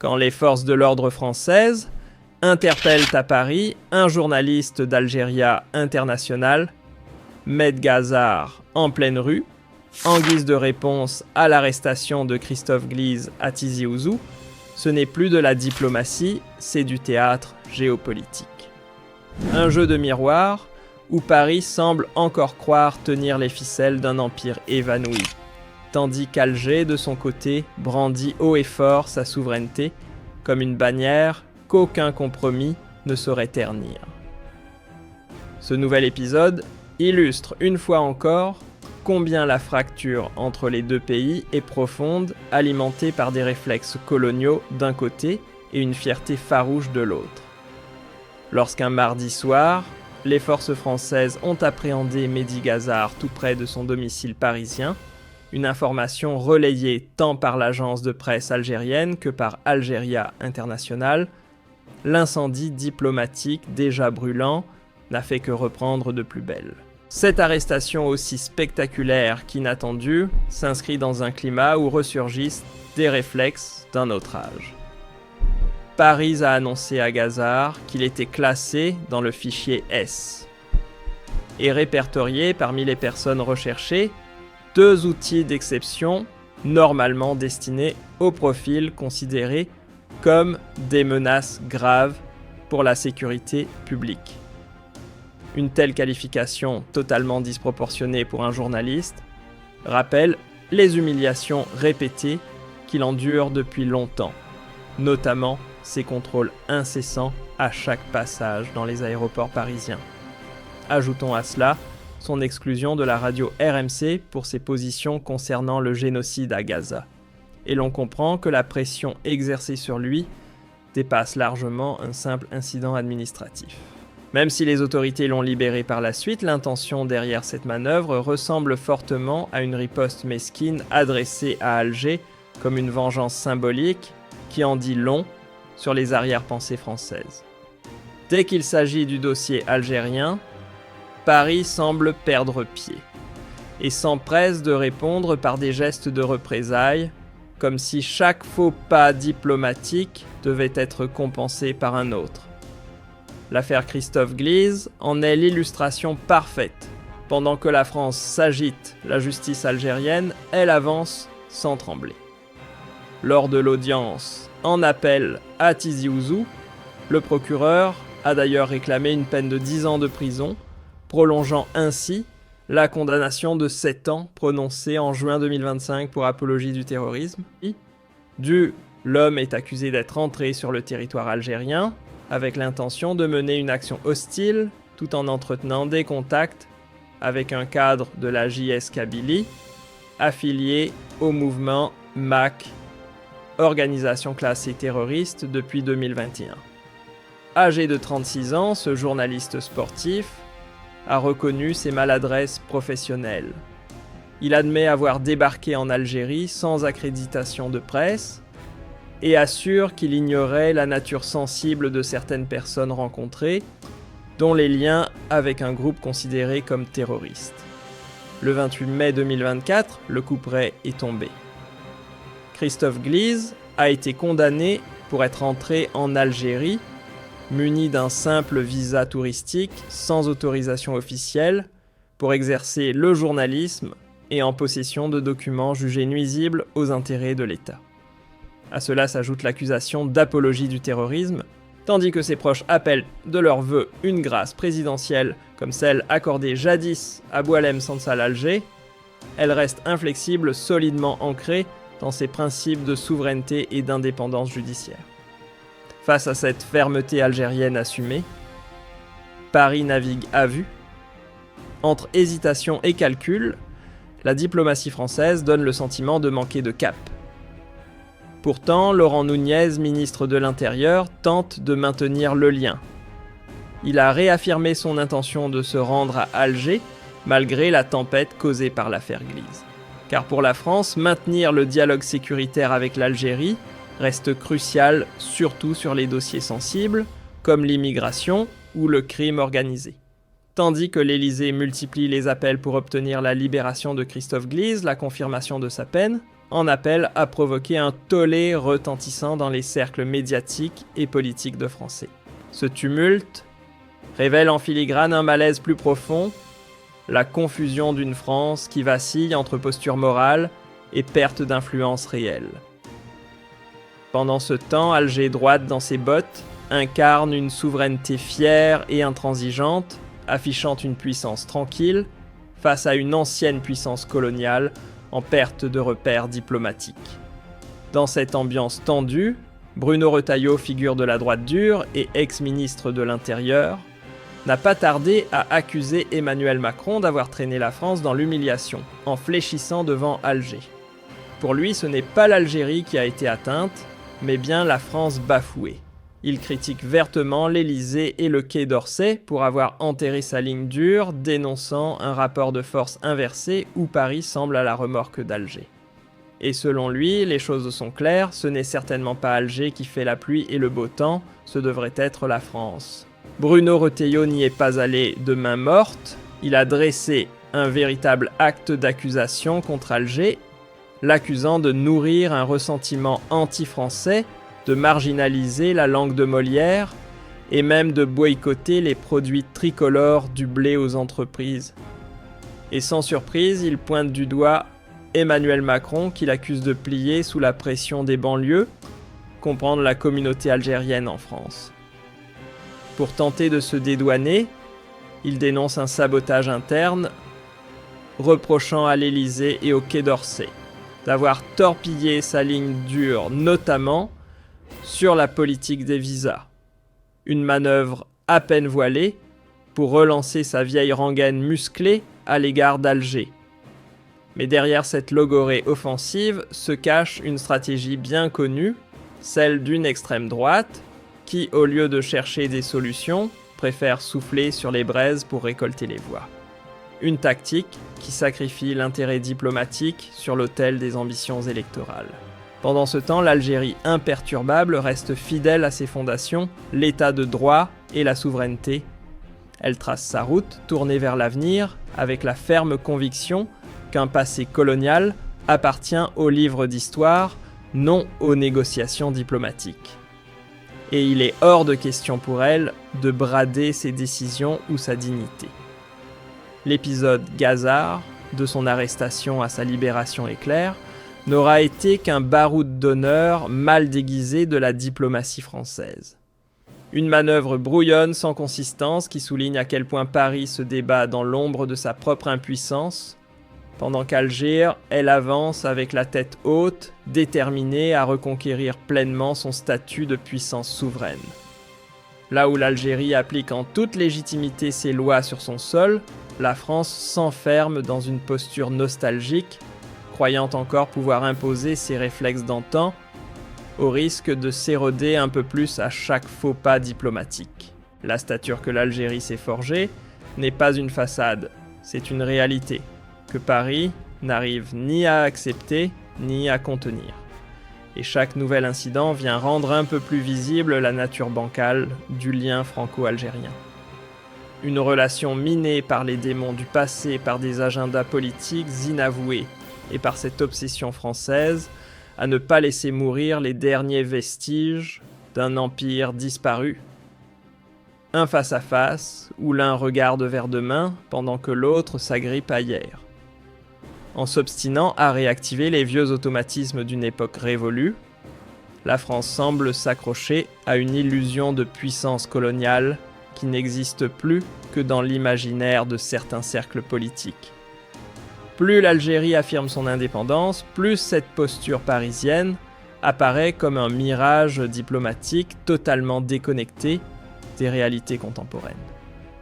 quand les forces de l'ordre françaises interpellent à Paris un journaliste d'Algéria International, Medgazar, en pleine rue, en guise de réponse à l'arrestation de Christophe Gliese à Tizi Ouzou. Ce n'est plus de la diplomatie, c'est du théâtre géopolitique. Un jeu de miroir où Paris semble encore croire tenir les ficelles d'un empire évanoui, tandis qu'Alger, de son côté, brandit haut et fort sa souveraineté comme une bannière qu'aucun compromis ne saurait ternir. Ce nouvel épisode illustre une fois encore combien la fracture entre les deux pays est profonde, alimentée par des réflexes coloniaux d'un côté et une fierté farouche de l'autre. Lorsqu'un mardi soir, les forces françaises ont appréhendé Mehdi Gazar tout près de son domicile parisien, une information relayée tant par l'agence de presse algérienne que par Algeria International, l'incendie diplomatique déjà brûlant n'a fait que reprendre de plus belle. Cette arrestation aussi spectaculaire qu'inattendue s'inscrit dans un climat où ressurgissent des réflexes d'un autre âge. Paris a annoncé à Gazar qu'il était classé dans le fichier S et répertorié parmi les personnes recherchées 2 outils d'exception normalement destinés aux profils considérés comme des menaces graves pour la sécurité publique. Une telle qualification totalement disproportionnée pour un journaliste rappelle les humiliations répétées qu'il endure depuis longtemps, notamment ses contrôles incessants à chaque passage dans les aéroports parisiens. Ajoutons à cela son exclusion de la radio RMC pour ses positions concernant le génocide à Gaza. Et l'on comprend que la pression exercée sur lui dépasse largement un simple incident administratif. Même si les autorités l'ont libéré par la suite, l'intention derrière cette manœuvre ressemble fortement à une riposte mesquine adressée à Alger comme une vengeance symbolique qui en dit long sur les arrière-pensées françaises. Dès qu'il s'agit du dossier algérien, Paris semble perdre pied et s'empresse de répondre par des gestes de représailles, comme si chaque faux pas diplomatique devait être compensé par un autre. L'affaire Christophe Gliese en est l'illustration parfaite. Pendant que la France s'agite, la justice algérienne, elle avance sans trembler. Lors de l'audience en appel à Tizi Ouzou, le procureur a d'ailleurs réclamé une peine de 10 ans de prison, prolongeant ainsi la condamnation de 7 ans prononcée en juin 2025 pour apologie du terrorisme. L'homme est accusé d'être entré sur le territoire algérien avec l'intention de mener une action hostile tout en entretenant des contacts avec un cadre de la JS Kabylie affilié au mouvement MAC, organisation classée terroriste depuis 2021. Âgé de 36 ans, ce journaliste sportif a reconnu ses maladresses professionnelles. Il admet avoir débarqué en Algérie sans accréditation de presse et assure qu'il ignorait la nature sensible de certaines personnes rencontrées, dont les liens avec un groupe considéré comme terroriste. Le 28 mai 2024, le couperet est tombé. Christophe Gliese a été condamné pour être entré en Algérie muni d'un simple visa touristique sans autorisation officielle pour exercer le journalisme et en possession de documents jugés nuisibles aux intérêts de l'État. À cela s'ajoute l'accusation d'apologie du terrorisme, tandis que ses proches appellent de leur vœu une grâce présidentielle comme celle accordée jadis à Boualem Sansal Alger. Elle reste inflexible, solidement ancrée dans ses principes de souveraineté et d'indépendance judiciaire. Face à cette fermeté algérienne assumée, Paris navigue à vue. Entre hésitation et calcul, la diplomatie française donne le sentiment de manquer de cap. Pourtant, Laurent Nunez, ministre de l'Intérieur, tente de maintenir le lien. Il a réaffirmé son intention de se rendre à Alger, malgré la tempête causée par l'affaire Gliese. Car pour la France, maintenir le dialogue sécuritaire avec l'Algérie reste crucial, surtout sur les dossiers sensibles, comme l'immigration ou le crime organisé. Tandis que l'Élysée multiplie les appels pour obtenir la libération de Christophe Gliese, la confirmation de sa peine, en appelle à provoquer un tollé retentissant dans les cercles médiatiques et politiques de Français. Ce tumulte révèle en filigrane un malaise plus profond, la confusion d'une France qui vacille entre posture morale et perte d'influence réelle. Pendant ce temps, Alger, droite dans ses bottes, incarne une souveraineté fière et intransigeante, affichant une puissance tranquille face à une ancienne puissance coloniale en perte de repères diplomatiques. Dans cette ambiance tendue, Bruno Retailleau, figure de la droite dure et ex-ministre de l'Intérieur, n'a pas tardé à accuser Emmanuel Macron d'avoir traîné la France dans l'humiliation, en fléchissant devant Alger. Pour lui, ce n'est pas l'Algérie qui a été atteinte, mais bien la France bafouée. Il critique vertement l'Élysée et le Quai d'Orsay pour avoir enterré sa ligne dure, dénonçant un rapport de force inversé où Paris semble à la remorque d'Alger. Et selon lui, les choses sont claires, ce n'est certainement pas Alger qui fait la pluie et le beau temps, ce devrait être la France. Bruno Retailleau n'y est pas allé de main morte, il a dressé un véritable acte d'accusation contre Alger, l'accusant de nourrir un ressentiment anti-français, de marginaliser la langue de Molière et même de boycotter les produits tricolores du blé aux entreprises. Et sans surprise, il pointe du doigt Emmanuel Macron qu'il accuse de plier sous la pression des banlieues, comprendre la communauté algérienne en France. Pour tenter de se dédouaner, il dénonce un sabotage interne, reprochant à l'Élysée et au Quai d'Orsay d'avoir torpillé sa ligne dure, notamment sur la politique des visas. Une manœuvre à peine voilée pour relancer sa vieille rengaine musclée à l'égard d'Alger. Mais derrière cette logorrhée offensive se cache une stratégie bien connue, celle d'une extrême droite, qui, au lieu de chercher des solutions, préfère souffler sur les braises pour récolter les voix. Une tactique qui sacrifie l'intérêt diplomatique sur l'autel des ambitions électorales. Pendant ce temps, l'Algérie imperturbable reste fidèle à ses fondations, l'état de droit et la souveraineté. Elle trace sa route, tournée vers l'avenir, avec la ferme conviction qu'un passé colonial appartient aux livres d'histoire, non aux négociations diplomatiques. Et il est hors de question pour elle de brader ses décisions ou sa dignité. L'épisode Gazard, de son arrestation à sa libération éclair, n'aura été qu'un baroud d'honneur mal déguisé de la diplomatie française. Une manœuvre brouillonne sans consistance qui souligne à quel point Paris se débat dans l'ombre de sa propre impuissance, pendant qu'Alger, elle avance avec la tête haute, déterminée à reconquérir pleinement son statut de puissance souveraine. Là où l'Algérie applique en toute légitimité ses lois sur son sol, la France s'enferme dans une posture nostalgique, croyant encore pouvoir imposer ses réflexes d'antan, au risque de s'éroder un peu plus à chaque faux pas diplomatique. La stature que l'Algérie s'est forgée n'est pas une façade, c'est une réalité, que Paris n'arrive ni à accepter ni à contenir. Et chaque nouvel incident vient rendre un peu plus visible la nature bancale du lien franco-algérien. Une relation minée par les démons du passé, par des agendas politiques inavoués et par cette obsession française à ne pas laisser mourir les derniers vestiges d'un empire disparu. Un face-à-face où l'un regarde vers demain pendant que l'autre s'agrippe à hier. En s'obstinant à réactiver les vieux automatismes d'une époque révolue, la France semble s'accrocher à une illusion de puissance coloniale qui n'existe plus que dans l'imaginaire de certains cercles politiques. Plus l'Algérie affirme son indépendance, plus cette posture parisienne apparaît comme un mirage diplomatique totalement déconnecté des réalités contemporaines.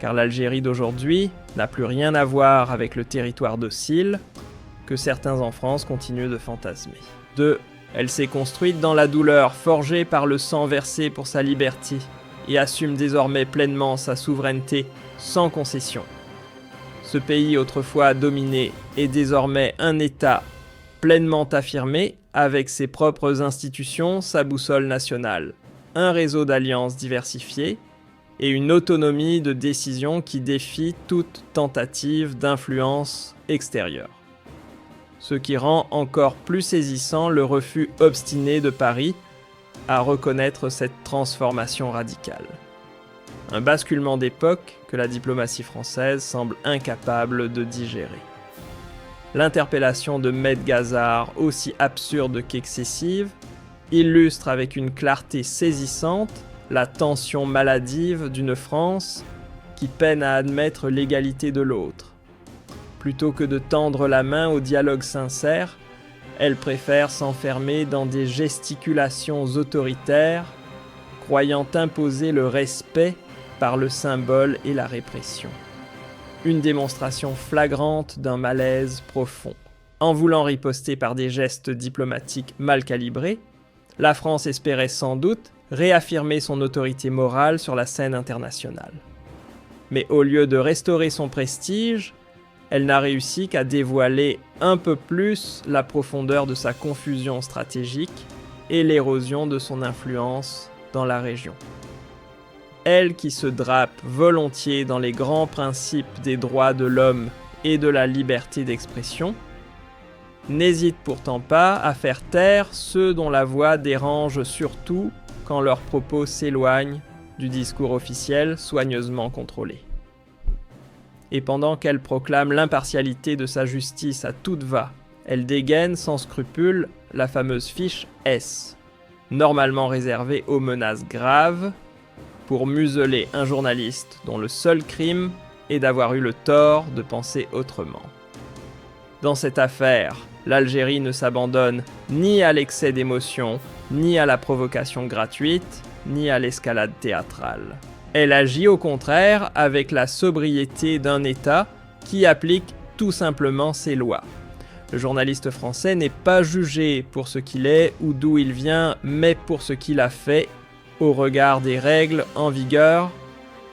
Car l'Algérie d'aujourd'hui n'a plus rien à voir avec le territoire docile que certains en France continuent de fantasmer. 2. Elle s'est construite dans la douleur, forgée par le sang versé pour sa liberté, et assume désormais pleinement sa souveraineté sans concession. Ce pays autrefois dominé est désormais un État pleinement affirmé avec ses propres institutions, sa boussole nationale, un réseau d'alliances diversifiées et une autonomie de décision qui défie toute tentative d'influence extérieure. ce qui rend encore plus saisissant le refus obstiné de Paris à reconnaître cette transformation radicale. Un basculement d'époque que la diplomatie française semble incapable de digérer. L'interpellation de Medgazar, aussi absurde qu'excessive, illustre avec une clarté saisissante la tension maladive d'une France qui peine à admettre l'égalité de l'autre. Plutôt que de tendre la main au dialogue sincère, elle préfère s'enfermer dans des gesticulations autoritaires, croyant imposer le respect par le symbole et la répression. Une démonstration flagrante d'un malaise profond. En voulant riposter par des gestes diplomatiques mal calibrés, la France espérait sans doute réaffirmer son autorité morale sur la scène internationale. Mais au lieu de restaurer son prestige, elle n'a réussi qu'à dévoiler un peu plus la profondeur de sa confusion stratégique et l'érosion de son influence dans la région. Elle qui se drape volontiers dans les grands principes des droits de l'homme et de la liberté d'expression, n'hésite pourtant pas à faire taire ceux dont la voix dérange surtout quand leurs propos s'éloignent du discours officiel soigneusement contrôlé. Et pendant qu'elle proclame l'impartialité de sa justice à toute va, elle dégaine sans scrupule la fameuse fiche S, normalement réservée aux menaces graves, pour museler un journaliste dont le seul crime est d'avoir eu le tort de penser autrement. Dans cette affaire, l'Algérie ne s'abandonne ni à l'excès d'émotion, ni à la provocation gratuite, ni à l'escalade théâtrale. Elle agit au contraire avec la sobriété d'un État qui applique tout simplement ses lois. Le journaliste français n'est pas jugé pour ce qu'il est ou d'où il vient, mais pour ce qu'il a fait au regard des règles en vigueur,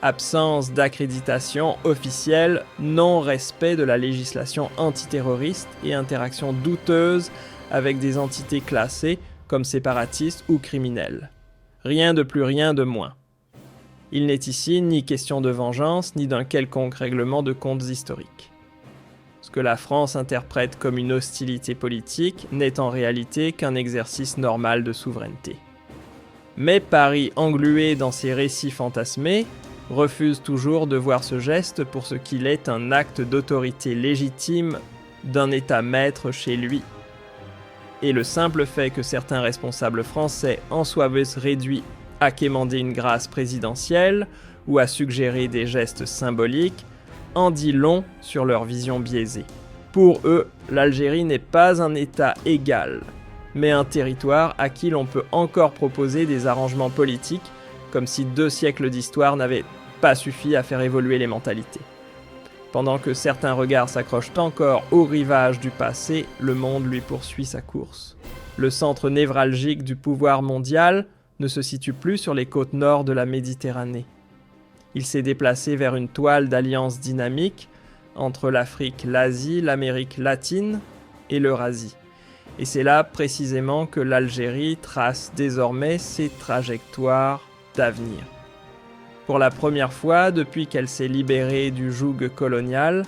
absence d'accréditation officielle, non-respect de la législation antiterroriste et interaction douteuse avec des entités classées comme séparatistes ou criminelles. Rien de plus, rien de moins. Il n'est ici ni question de vengeance, ni d'un quelconque règlement de comptes historiques. Ce que la France interprète comme une hostilité politique n'est en réalité qu'un exercice normal de souveraineté. Mais Paris, englué dans ses récits fantasmés, refuse toujours de voir ce geste pour ce qu'il est un acte d'autorité légitime d'un État maître chez lui. Et le simple fait que certains responsables français en soient réduits à quémander une grâce présidentielle ou à suggérer des gestes symboliques en dit long sur leur vision biaisée. Pour eux, l'Algérie n'est pas un État égal, mais un territoire à qui l'on peut encore proposer des arrangements politiques, comme si 2 siècles d'histoire n'avaient pas suffi à faire évoluer les mentalités. Pendant que certains regards s'accrochent encore au rivage du passé, le monde lui poursuit sa course. Le centre névralgique du pouvoir mondial ne se situe plus sur les côtes nord de la Méditerranée. Il s'est déplacé vers une toile d'alliance dynamique entre l'Afrique, l'Asie, l'Amérique latine et l'Eurasie. Et c'est là précisément que l'Algérie trace désormais ses trajectoires d'avenir. Pour la première fois depuis qu'elle s'est libérée du joug colonial,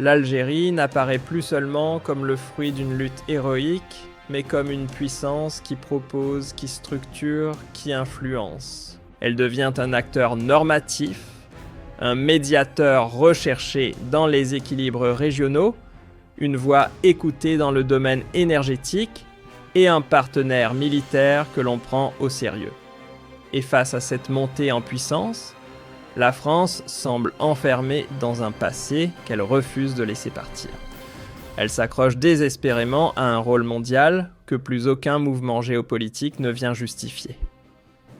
l'Algérie n'apparaît plus seulement comme le fruit d'une lutte héroïque, mais comme une puissance qui propose, qui structure, qui influence. Elle devient un acteur normatif, un médiateur recherché dans les équilibres régionaux, une voix écoutée dans le domaine énergétique et un partenaire militaire que l'on prend au sérieux. Et face à cette montée en puissance, la France semble enfermée dans un passé qu'elle refuse de laisser partir. Elle s'accroche désespérément à un rôle mondial que plus aucun mouvement géopolitique ne vient justifier.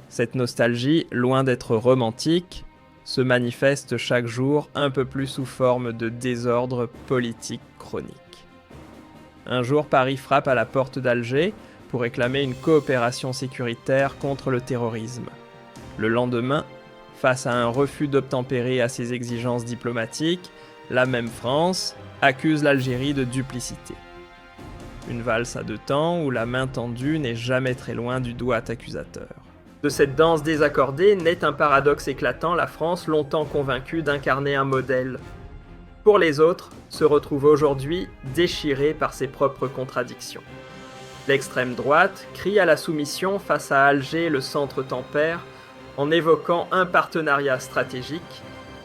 Cette nostalgie, loin d'être romantique, se manifeste chaque jour un peu plus sous forme de désordre politique chronique. Un jour, Paris frappe à la porte d'Alger pour réclamer une coopération sécuritaire contre le terrorisme. Le lendemain, face à un refus d'obtempérer à ses exigences diplomatiques, la même France accuse l'Algérie de duplicité. Une valse à 2 temps où la main tendue n'est jamais très loin du doigt accusateur. De cette danse désaccordée naît un paradoxe éclatant, la France longtemps convaincue d'incarner un modèle. pour les autres, se retrouve aujourd'hui déchiré par ses propres contradictions. L'extrême droite crie à la soumission face à Alger, le centre tempère, en évoquant un partenariat stratégique,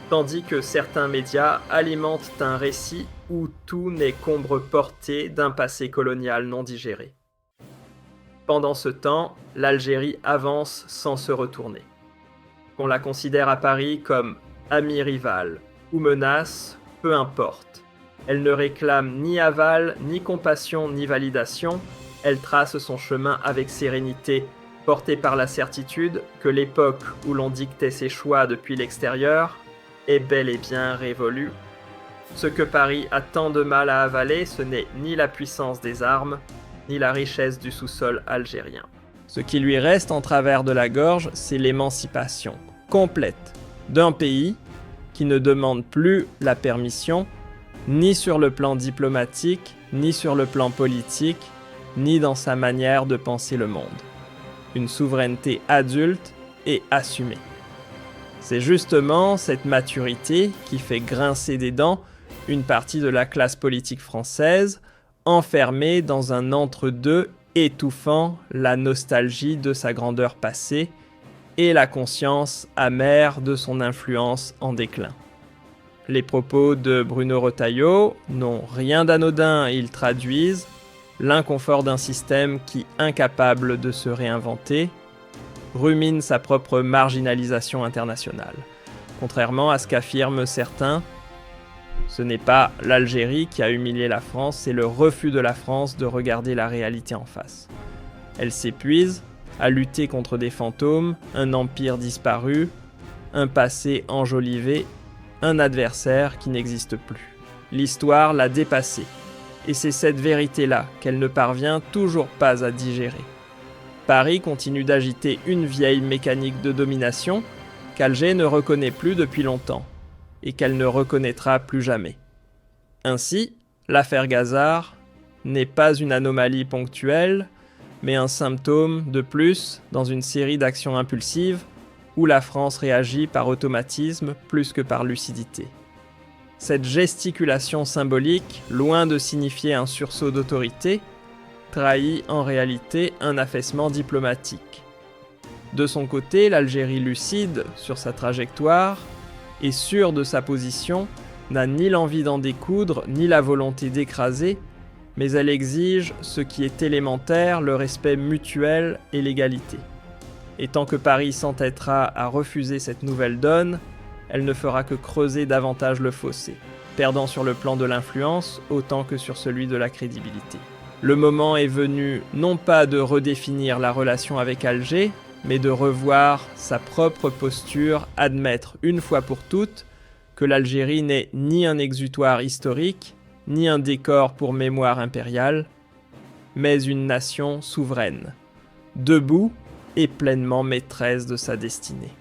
tandis que certains médias alimentent un récit où tout n'est qu'ombre portée d'un passé colonial non digéré. Pendant ce temps, l'Algérie avance sans se retourner. Qu'on la considère à Paris comme amie rivale ou menace, peu importe. Elle ne réclame ni aval, ni compassion, ni validation. Elle trace son chemin avec sérénité, portée par la certitude que l'époque où l'on dictait ses choix depuis l'extérieur est bel et bien révolue. Ce que Paris a tant de mal à avaler, ce n'est ni la puissance des armes, ni la richesse du sous-sol algérien. Ce qui lui reste en travers de la gorge, c'est l'émancipation complète d'un pays qui ne demande plus la permission, ni sur le plan diplomatique, ni sur le plan politique, ni dans sa manière de penser le monde. Une souveraineté adulte et assumée. C'est justement cette maturité qui fait grincer des dents une partie de la classe politique française, enfermée dans un entre-deux étouffant la nostalgie de sa grandeur passée et la conscience amère de son influence en déclin. Les propos de Bruno Retailleau n'ont rien d'anodin, ils traduisent l'inconfort d'un système qui, incapable de se réinventer, rumine sa propre marginalisation internationale. Contrairement à ce qu'affirment certains, ce n'est pas l'Algérie qui a humilié la France, c'est le refus de la France de regarder la réalité en face. Elle s'épuise à lutter contre des fantômes, un empire disparu, un passé enjolivé, un adversaire qui n'existe plus. L'histoire l'a dépassée, et c'est cette vérité-là qu'elle ne parvient toujours pas à digérer. Paris continue d'agiter une vieille mécanique de domination qu'Alger ne reconnaît plus depuis longtemps, et qu'elle ne reconnaîtra plus jamais. Ainsi, l'affaire Gazard n'est pas une anomalie ponctuelle, mais un symptôme de plus dans une série d'actions impulsives où la France réagit par automatisme plus que par lucidité. Cette gesticulation symbolique, loin de signifier un sursaut d'autorité, trahit en réalité un affaissement diplomatique. De son côté, l'Algérie lucide sur sa trajectoire et sûre de sa position, n'a ni l'envie d'en découdre, ni la volonté d'écraser, mais elle exige ce qui est élémentaire, le respect mutuel et l'égalité. Et tant que Paris s'entêtera à refuser cette nouvelle donne, elle ne fera que creuser davantage le fossé, perdant sur le plan de l'influence autant que sur celui de la crédibilité. Le moment est venu non pas de redéfinir la relation avec Alger, mais de revoir sa propre posture, admettre une fois pour toutes que l'Algérie n'est ni un exutoire historique, ni un décor pour mémoire impériale, mais une nation souveraine, debout et pleinement maîtresse de sa destinée.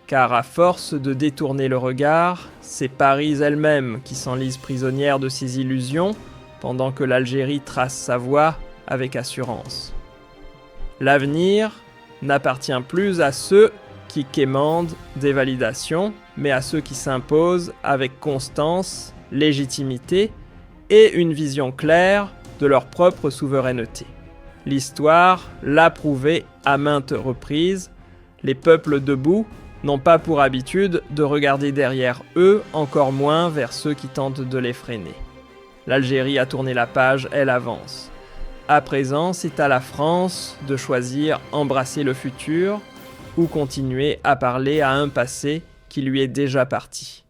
Car à force de détourner le regard, c'est Paris elle-même qui s'enlise prisonnière de ses illusions, pendant que l'Algérie trace sa voie avec assurance. L'avenir n'appartient plus à ceux qui quémandent des validations, mais à ceux qui s'imposent avec constance, légitimité et une vision claire de leur propre souveraineté. L'histoire l'a prouvé à maintes reprises, les peuples debout n'ont pas pour habitude de regarder derrière eux, encore moins vers ceux qui tentent de les freiner. L'Algérie a tourné la page, elle avance. À présent, c'est à la France de choisir embrasser le futur ou continuer à parler à un passé qui lui est déjà parti.